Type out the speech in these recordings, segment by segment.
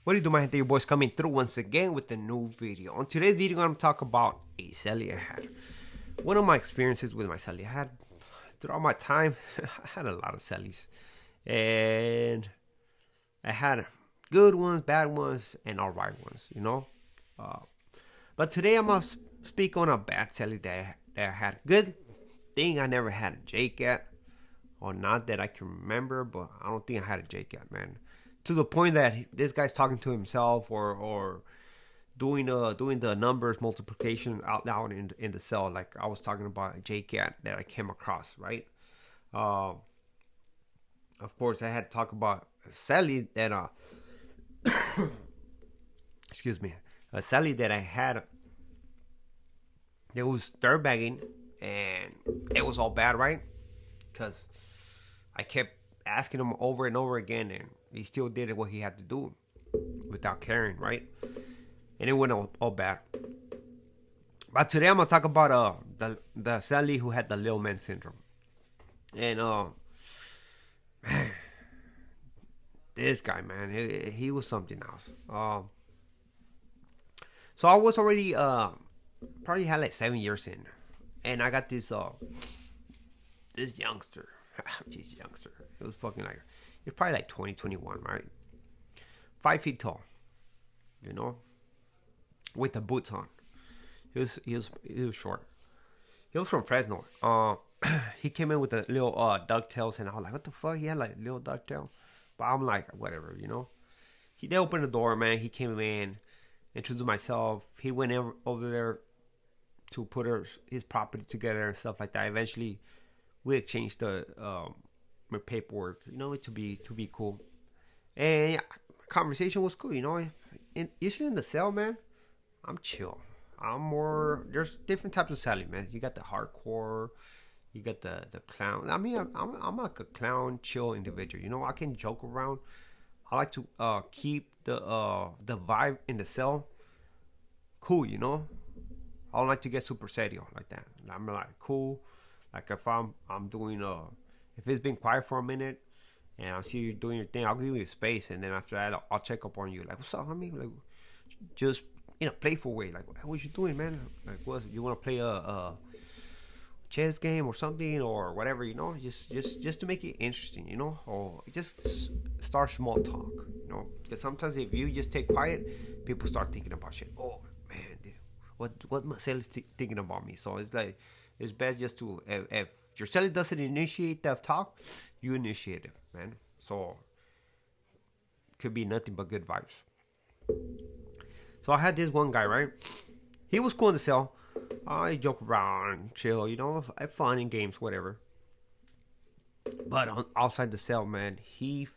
What do you do, my gente? Your boys coming through once again with a new video. On today's video, I'm going to talk about a celli I had. One of my experiences with my celli I had throughout my time, I had a lot of cellies. And I had good ones, bad ones, and alright ones, you know? Uh, but today, I'm going to speak on a bad celli that I had. Good thing I never had a J-Cat. Or not that I can remember, but I don't think I had a J-Cat, man. To the point that this guy's talking to himself or doing the numbers multiplication out loud in the cell, like I was talking about a J-Cat that I came across, right? Uh, of course, I had to talk about Sally that excuse me, a Sally that I had that was third bagging, and it was all bad, right? Because I kept asking him over and over again, and he still did what he had to do without caring, right? And it went all bad. But today I'm gonna talk about the Sally who had the little man syndrome, and man, this guy, man, he was something else. So I was already probably had like 7 years in, and I got this youngster. Jeez, youngster. It was fucking like, it's probably like 2021, right? 5 feet tall, you know, with the boots on. He was short. He was from Fresno. He came in with the little ducktails, and I was like, what the fuck? He had like little ducktail, but I'm like, whatever, you know. They opened the door, man. He came in, introduced myself. He went over there to put his property together and stuff like that. Eventually, we exchanged the paperwork, you know, to be cool. And yeah, conversation was cool, you know. Usually in the cell, man, I'm chill. I'm more. There's different types of Sally, man. You got the hardcore, you got the clown. I mean, I'm like a clown, chill individual. You know, I can joke around. I like to keep the vibe in the cell cool. You know, I don't like to get super serio like that. I'm like cool. Like if I'm doing if it's been quiet for a minute and I see you doing your thing, I'll give you space, and then after that I'll check up on you. Like, what's up, homie? Like, just in a playful way. Like, what you doing, man? Like, what you want to play a chess game or something or whatever, you know? Just to make it interesting, you know? Or just start small talk, you know? Because sometimes if you just take quiet, people start thinking about shit. Oh man, dude, what Marcel is thinking about me? So it's like it's best just to if your celly doesn't initiate that talk, you initiate it, man. So could be nothing but good vibes. So I had this one guy, right? He was cool in the cell. I joke around, chill, you know, have fun in games, whatever. But outside the cell, man, he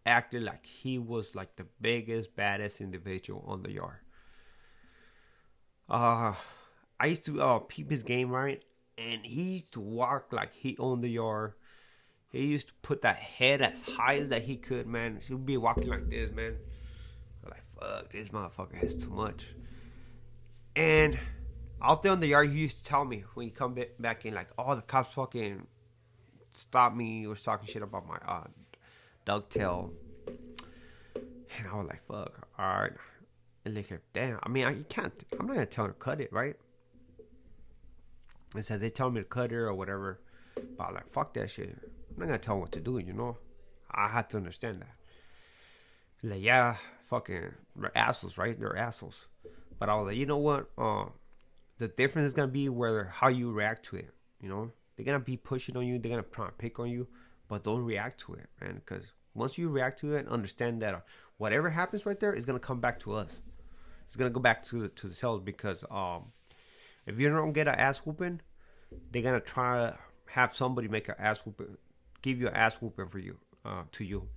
acted like he was like the biggest, baddest individual on the yard. Uh, I used to peep his game, right? And he used to walk like he owned the yard. He used to put that head as high as that he could, man. He would be walking like this, man. Like, fuck, this motherfucker has too much. And out there in the yard, he used to tell me when he come back in, like, oh, the cops fucking stopped me. He was talking shit about my ducktail. And I was like, fuck, all right. And like, damn. I mean, you can't. I'm not gonna tell him to cut it, right? And so they tell me to cut it or whatever. But I'm like, fuck that shit. I'm not gonna tell them what to do, you know. I have to understand that. Like, yeah, fucking, they're assholes, right? They're assholes. But I was like, you know what? The difference is gonna be whether how you react to it. You know, they're gonna be pushing on you. They're gonna try and pick on you, but don't react to it, man. Because once you react to it, understand that whatever happens right there is gonna come back to us. It's gonna go back to the cells because if you don't get an ass whooping, they're gonna try to have somebody make an ass whooping, give you an ass whooping for you, to you.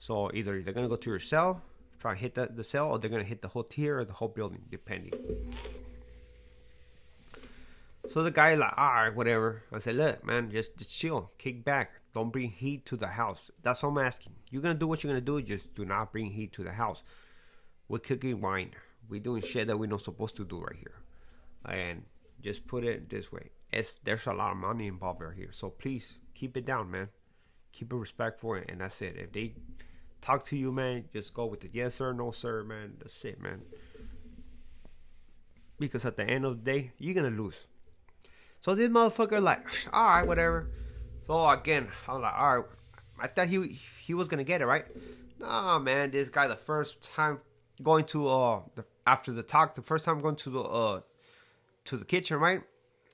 So either they're gonna go to your cell, try and hit the cell, or they're gonna hit the whole tier or the whole building, depending. So the guy like, all right, whatever. I said, look, man, just chill, kick back, don't bring heat to the house. That's all I'm asking. You're gonna do what you're gonna do, just do not bring heat to the house. We're cooking wine. We're doing shit that we're not supposed to do right here, and just put it this way. There's a lot of money involved right here, so please keep it down, man. Keep it respectful, and that's it. If they talk to you, man, just go with the yes sir, no sir, man. That's it, man. Because at the end of the day, you're gonna lose. So this motherfucker like, all right, whatever. So again, I'm like, all right. I thought he was gonna get it, right? Nah, man. This guy, the first time going to after the talk, the first time going to the kitchen, right?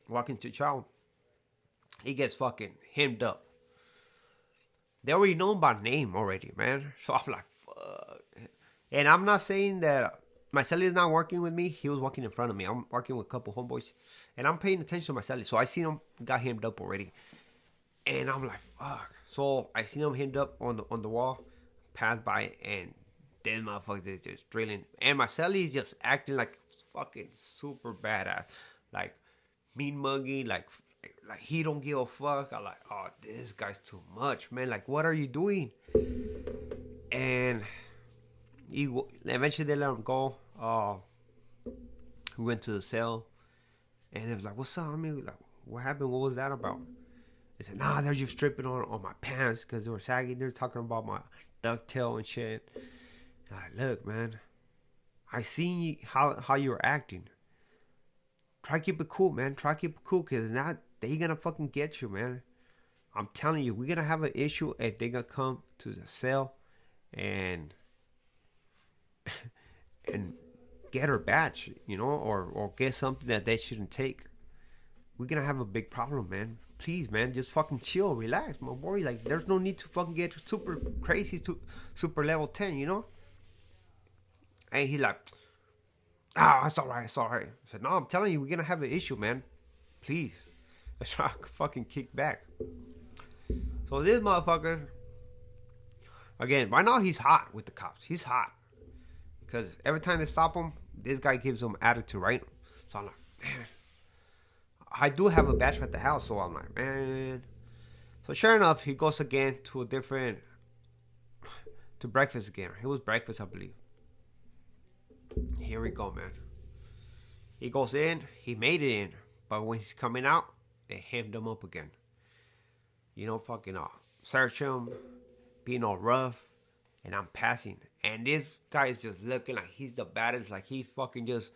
Walking to chow, he gets fucking hemmed up. They already know him by name already, man. So I'm like, fuck. And I'm not saying that my celly is not working with me. He was walking in front of me. I'm working with a couple homeboys, and I'm paying attention to my celly. So I seen him got hemmed up already, and I'm like, fuck. So I seen him hemmed up on the wall, passed by, and this motherfucker is just drilling. And my celly is just acting like fucking super badass, like mean muggy, like he don't give a fuck. I'm like, oh, this guy's too much, man. Like, what are you doing? And eventually they let him go. We went to the cell, and it was like, what's up? I mean, like, what happened? What was that about? They said, nah, they're just stripping on my pants because they were sagging. They're talking about my ducktail and shit. I'm like, look, man, I seen how you were acting. Try to keep it cool, man. Try to keep it cool, because not they gonna fucking get you, man. I'm telling you, we're gonna have an issue if they gonna come to the cell and and get her batch, or get something that they shouldn't take. We're gonna have a big problem, man. Please, man, just fucking chill, relax, my boy. Like, there's no need to fucking get super crazy to super level 10, And he like, it's alright, it's alright. I said, no, I'm telling you, we're gonna have an issue, man. Please. Let's try to fucking kick back. So this motherfucker, again, right now he's hot with the cops. He's hot. Because every time they stop him, this guy gives him attitude, right? So I'm like, man, I do have a batch at the house, so I'm like, man. So sure enough, he goes again to breakfast again. It was breakfast, I believe. Here we go, man. He goes in, he made it in, but when he's coming out, they hemmed him up again. Fucking search him, being all rough, and I'm passing. And this guy is just looking like he's the baddest, like he fucking just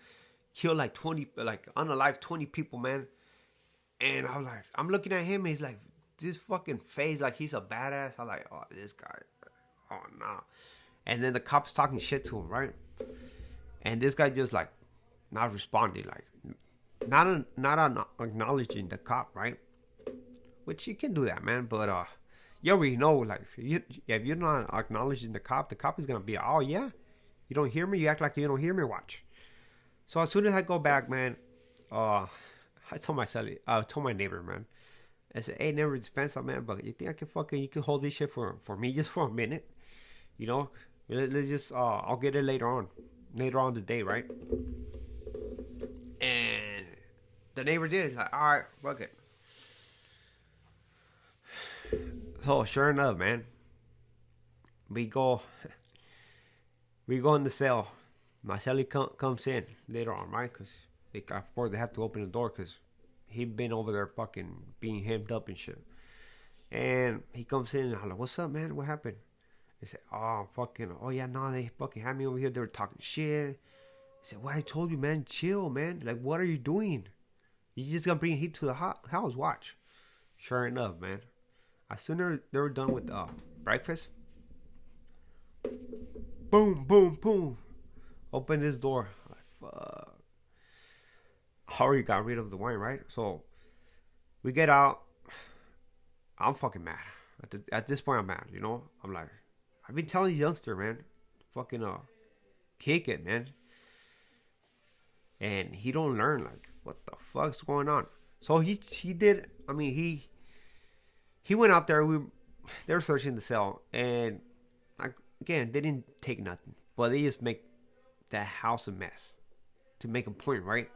killed like 20, like unalive 20 people, man. And I'm looking at him, he's like, this fucking face, like he's a badass. I'm like, oh, this guy, oh, nah. And then the cops talking shit to him, right? And this guy just like not responding, like not acknowledging the cop, right? Which you can do that, man. But you already know, like, if you're not acknowledging the cop is gonna be, oh yeah, you don't hear me, you act like you don't hear me. Watch. So as soon as I go back, man, I told my neighbor, man. I said, hey, never dispense, man, but you think you can hold this shit for me just for a minute? Let's just I'll get it later on today, right? And the neighbor did. He's like, all right, fuck it. So sure enough, man, we go in the cell. My celly comes in later on, right? Because of course they have to open the door because he'd been over there fucking being hemmed up and shit. And he comes in and I'm like, what's up, man? What happened? They said, oh yeah, no, they fucking had me over here. They were talking shit. I said, what I told you, man, chill, man. Like, what are you doing? You just gonna bring heat to the house. Watch. Sure enough, man. As soon as they were done with breakfast, boom, boom, boom. Open this door. Like, fuck. I already got rid of the wine, right? So we get out. I'm fucking mad. At this point, I'm mad, I'm like, I've been telling these youngster, man, fucking kick it, man. And he don't learn. Like, what the fuck's going on? So he did. I mean, he went out there. They were searching the cell, and again, they didn't take nothing, but they just make that house a mess to make a point, right?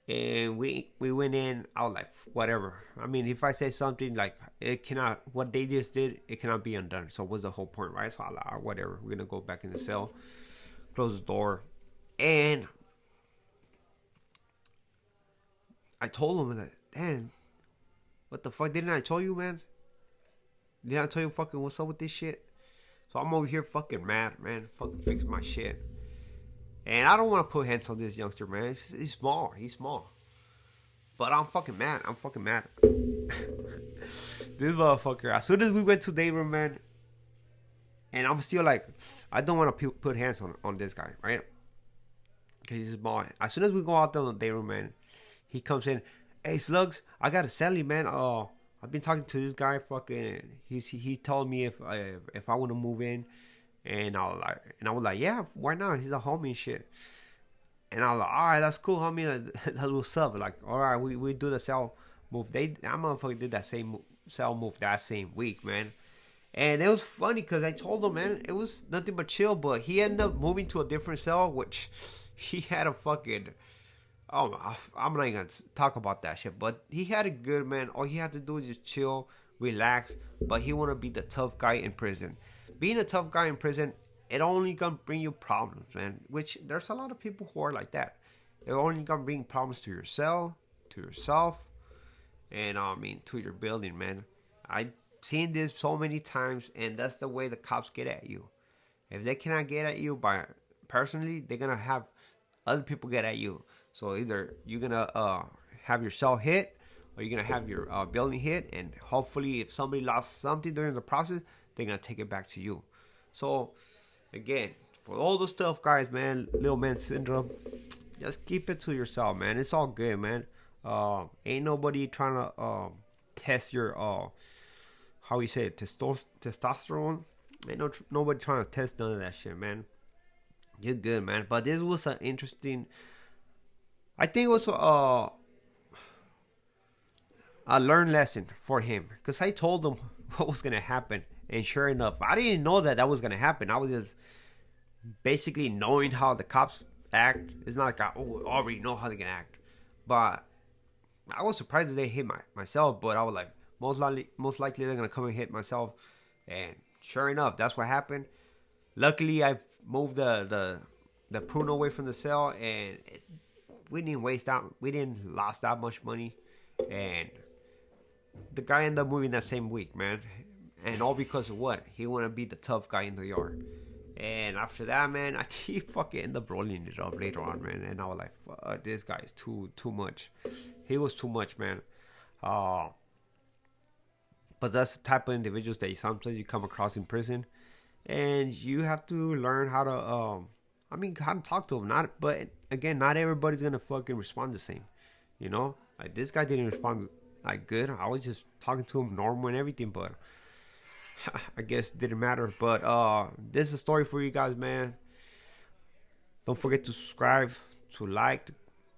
And we went in. I was like, whatever. I mean, if I say something, like, it cannot, what they just did, it cannot be undone. So what's the whole point, right? So I was like, whatever. We're gonna go back in the cell, close the door, and I told him, like, damn, what the fuck? Didn't I tell you, man? Didn't I tell you fucking what's up with this shit? So I'm over here fucking mad, man. Fucking fix my shit. And I don't want to put hands on this youngster, man. He's small. He's small. But I'm fucking mad. I'm fucking mad. This motherfucker. As soon as we went to day room, man, and I'm still like, I don't want to put hands on this guy, right? Because he's small. As soon as we go out there on the day room, man, he comes in. Hey, Slugs, I got a celli, man. I've been talking to this guy. Fucking, he told me if I want to move in, and I was like, yeah, why not? He's a homie and shit. And I was like, all right, that's cool, homie. That's what's up. Like, all right, we do the cell move. That motherfucker did that same cell move that same week, man. And it was funny because I told him, man, it was nothing but chill. But he ended up moving to a different cell, which he had a fucking. Oh, I'm not even gonna talk about that shit. But he had it good, man. All he had to do is just chill, relax. But he want to be the tough guy in prison. Being a tough guy in prison, it only gonna bring you problems, man. Which there's a lot of people who are like that. It only gonna bring problems to yourself, to yourself, and I mean to your building, man. I've seen this so many times, and that's the way the cops get at you. If they cannot get at you by personally, they're gonna have other people get at you. So either you're gonna have your cell hit, or you're gonna have your building hit, and hopefully, if somebody lost something during the process, they're gonna take it back to you. So again, for all those tough guys, man, little man syndrome, just keep it to yourself, man. It's all good, man. Ain't nobody trying to test your how you say it, testosterone. Ain't nobody trying to test none of that shit, man. You're good, man. But this was an interesting. I think it was a learned lesson for him, because I told him what was gonna happen, and sure enough, I didn't know that was gonna happen. I was just basically knowing how the cops act. It's not like I already know how they're gonna act, but I was surprised that they hit myself. But I was like, most likely they're gonna come and hit myself, and sure enough, that's what happened. Luckily, I moved the pruno away from the cell, and we didn't lost that much money, and the guy ended up moving that same week, man. And all because of what? He wanted to be the tough guy in the yard. And after that, man, he fucking ended up rolling it up later on, man. And I was like, fuck, this guy is too much. He was too much, man. But that's the type of individuals that sometimes you come across in prison, and you have to learn how to how to talk to them. But again, not everybody's gonna fucking respond the same. You know, like this guy didn't respond like good. I was just talking to him normal and everything, but I guess it didn't matter. But this is a story for you guys, man. Don't forget to subscribe, to like,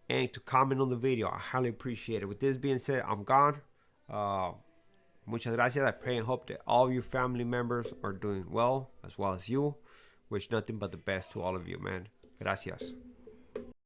and to comment on the video. I highly appreciate it. With this being said, I'm gone. Muchas gracias. I pray and hope that all of your family members are doing well as you. Wish nothing but the best to all of you, man. Gracias.